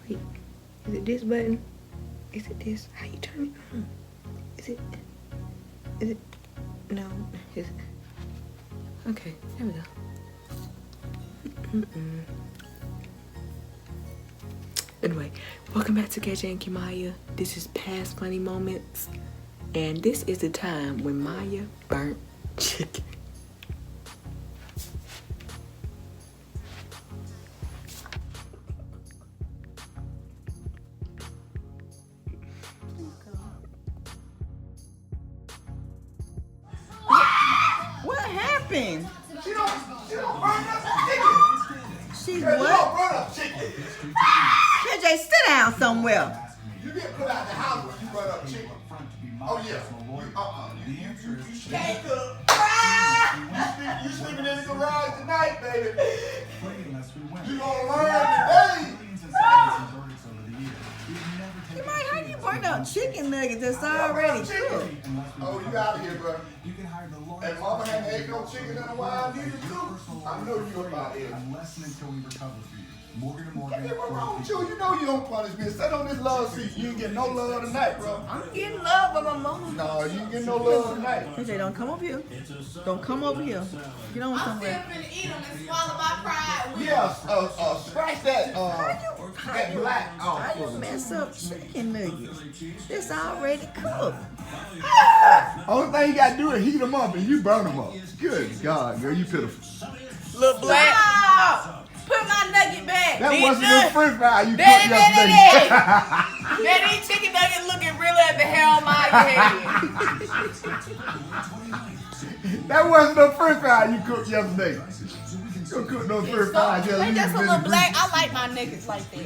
Wait, is it this button? Is it this? How you turn it on? Is it, no, is it? Okay, there we go. Anyway, welcome back to KJ and Kimaya. This is Past Funny Moments. And this is the time when Maya burnt chicken. What happened? She don't burn up the chicken. She Girl, you what? don't burn up chicken. KJ, sit down somewhere. You get put out the house when you burn up chicken. Oh yeah. You can't cook. You sleeping in the garage tonight, baby. You gonna learn today. How you burn up chicken nuggets that's already cooked? Oh, you out of here, bro. And mama hadn't ate no chicken in a while, neither too. I know you about here. What's wrong with you? You know you don't punish me. Sit on this love seat. You ain't getting no love tonight, bro. I'm getting love from my mama. No, you ain't getting no love tonight. KJ, don't come over here. Don't come over here. Get on somewhere. I'm finna eat them and swallow my pride. Yeah, scratch that, that black How you off. mess up chicken nuggets? It's already cooked. Only thing you gotta do is heat them up and you burn them up. Good God, girl, you pitiful. Look black. Stop! Put my nugget back. That These wasn't the nuggets- french fry you cooked Daddy, yesterday. Daddy, these chicken nuggets looking real as the hell my head. That wasn't the french fry you cooked yesterday. You don't cook no french fries They yesterday. just a little black. I like my nuggets like that.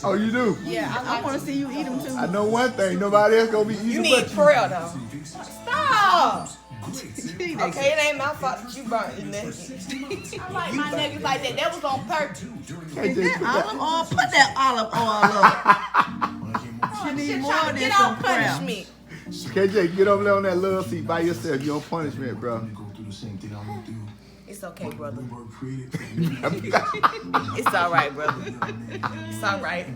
Oh, you do? Yeah, I want to see you eat them too. I know one thing, nobody else gonna be eating You need but prayer though. Stop. Okay, it ain't my fault that you burnt the nuggets. I like my nuggets like that. That was on purpose. KJ, put Olive that. oil, put that olive oil up. She need Shit, more trying than to get some off crap. punishment. KJ, get over there on that love seat by yourself. You on punishment, bro. It's okay, brother. It's all right, brother. It's all right.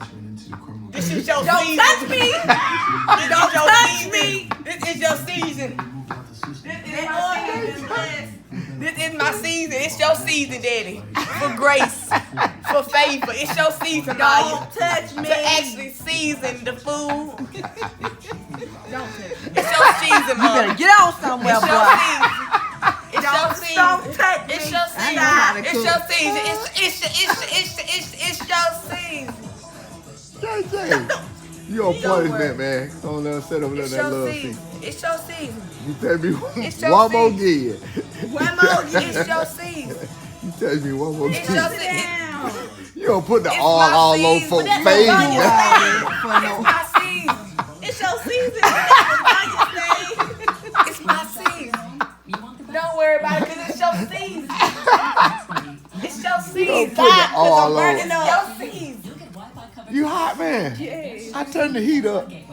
This is your season. Don't touch me. Don't touch me. This is your season. This is my season. It's your season, Daddy. For grace, for favor. It's your season, Maya. Don't touch me. To actually season the food. Don't touch me. It's your season, You Mama. better get on somewhere, It's your boy. season. It's your season. Don't touch me. It's your I know how to season. It's cook. your season. It's your season. KJ, you on punishment, man. Don't let her sit over there It's on that your love seat. season. It's your season. You tell me It's your one more season. again. One more. It's your season. You tell me one more It's your again. season. You don't put the It's all my over season. folks' That's face, what Volusia man. It's my season. It's your season. It's my season. Don't worry about it, cause it's your season. It's your season. put it all Cause I'm burning over. up. Your season. You hot, man. Yes. I turned the heat up. It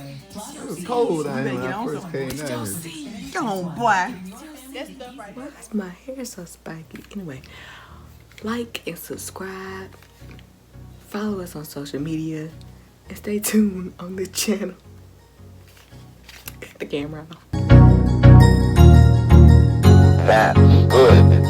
was cold out here when get I on first somewhere. came down here. Come on, boy. That stuff right there. Why is my hair so spiky? Anyway, like and subscribe. Follow us on social media. And stay tuned on the channel. Cut the camera off. That's good.